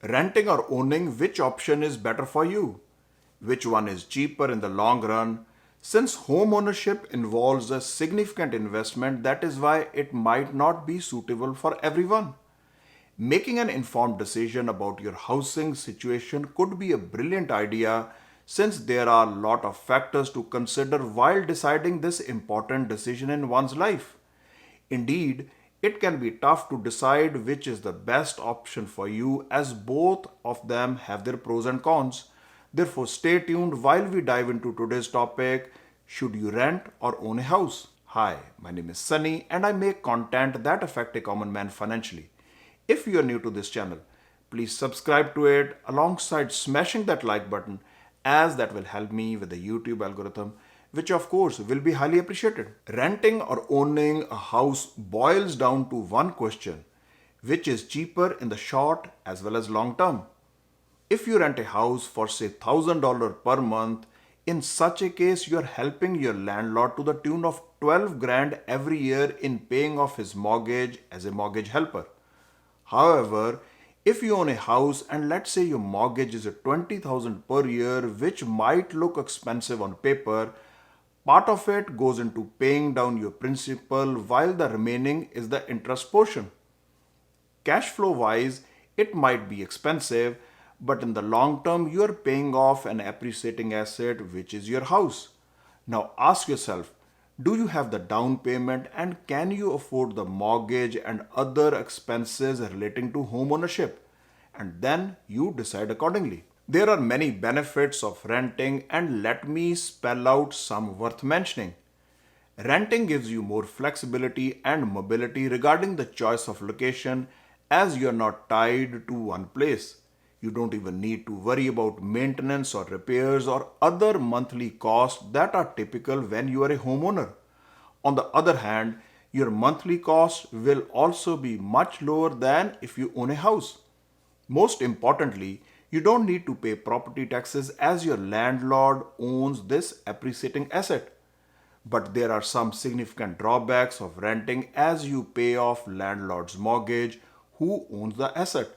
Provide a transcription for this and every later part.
Renting or owning, which option is better for you? Which one is cheaper in the long run? Since home ownership involves a significant investment, that is why it might not be suitable for everyone. Making an informed decision about your housing situation could be a brilliant idea since there are a lot of factors to consider while deciding this important decision in one's life. Indeed, it can be tough to decide which is the best option for you as both of them have their pros and cons. Therefore, stay tuned while we dive into today's topic: should you rent or own a house? Hi, my name is Sunny and I make content that affect a common man financially. If you are new to this channel, please subscribe to it alongside smashing that like button as that will help me with the YouTube algorithm, which of course will be highly appreciated. Renting or owning a house boils down to one question: which is cheaper in the short as well as long term? If you rent a house for say $1,000 per month, in such a case you are helping your landlord to the tune of 12 grand every year in paying off his mortgage as a mortgage helper. However, if you own a house and let's say your mortgage is at 20,000 per year, which might look expensive on paper, part of it goes into paying down your principal while the remaining is the interest portion. Cash flow wise, it might be expensive, but in the long term, you are paying off an appreciating asset, which is your house. Now ask yourself, do you have the down payment and can you afford the mortgage and other expenses relating to home ownership? And then you decide accordingly. There are many benefits of renting, and let me spell out some worth mentioning. Renting gives you more flexibility and mobility regarding the choice of location as you are not tied to one place. You don't even need to worry about maintenance or repairs or other monthly costs that are typical when you are a homeowner. On the other hand, your monthly costs will also be much lower than if you own a house. Most importantly, you don't need to pay property taxes as your landlord owns this appreciating asset. But there are some significant drawbacks of renting as you pay off landlord's mortgage who owns the asset.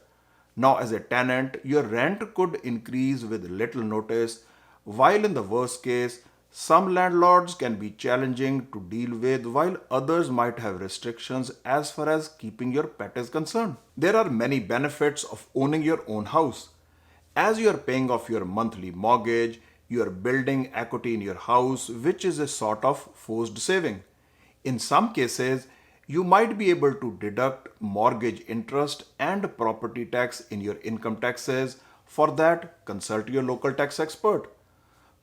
Now as a tenant, your rent could increase with little notice, while in the worst case, some landlords can be challenging to deal with while others might have restrictions as far as keeping your pet is concerned. There are many benefits of owning your own house. As you are paying off your monthly mortgage, you are building equity in your house, which is a sort of forced saving. In some cases, you might be able to deduct mortgage interest and property tax in your income taxes. For that, consult your local tax expert.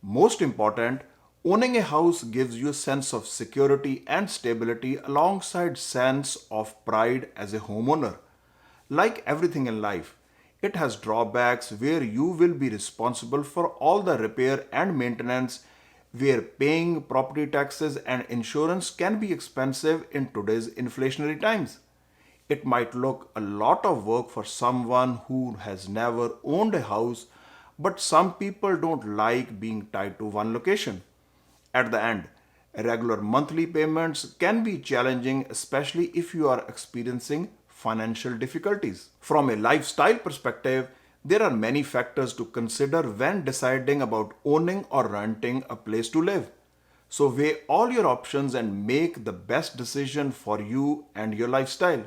Most important, owning a house gives you a sense of security and stability alongside sense of pride as a homeowner. Like everything in life, it has drawbacks where you will be responsible for all the repair and maintenance, where paying property taxes and insurance can be expensive in today's inflationary times. It might look a lot of work for someone who has never owned a house, but some people don't like being tied to one location. At the end, regular monthly payments can be challenging, especially if you are experiencing financial difficulties. From a lifestyle perspective, there are many factors to consider when deciding about owning or renting a place to live. So weigh all your options and make the best decision for you and your lifestyle.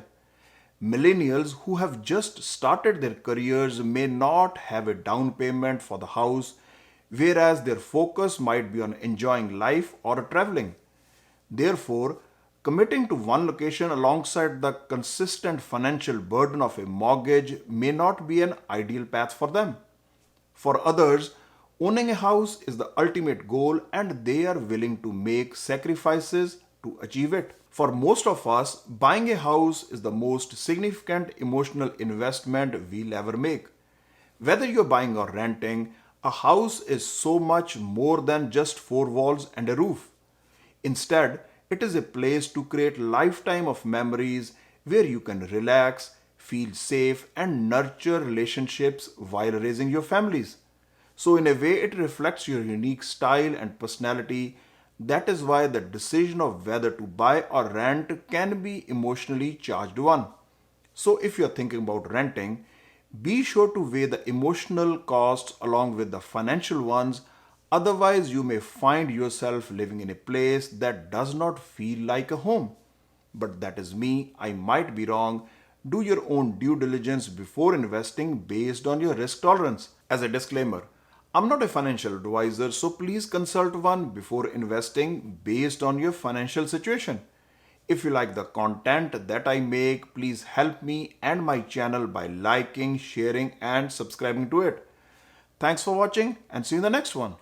Millennials who have just started their careers may not have a down payment for the house, whereas their focus might be on enjoying life or traveling. Therefore, committing to one location alongside the consistent financial burden of a mortgage may not be an ideal path for them. For others, owning a house is the ultimate goal and they are willing to make sacrifices to achieve it. For most of us, buying a house is the most significant emotional investment we'll ever make. Whether you're buying or renting, a house is so much more than just four walls and a roof. Instead, it is a place to create lifetime of memories where you can relax, feel safe and nurture relationships while raising your families. So in a way it reflects your unique style and personality. That is why the decision of whether to buy or rent can be emotionally charged one. So if you're thinking about renting, Be sure to weigh the emotional costs along with the financial ones, otherwise, you may find yourself living in a place that does not feel like a home. But that is me, I might be wrong. Do your own due diligence before investing based on your risk tolerance. As a disclaimer, I'm not a financial advisor, so please consult one before investing based on your financial situation. If you like the content that I make, please help me and my channel by liking, sharing, and subscribing to it. Thanks for watching and see you in the next one.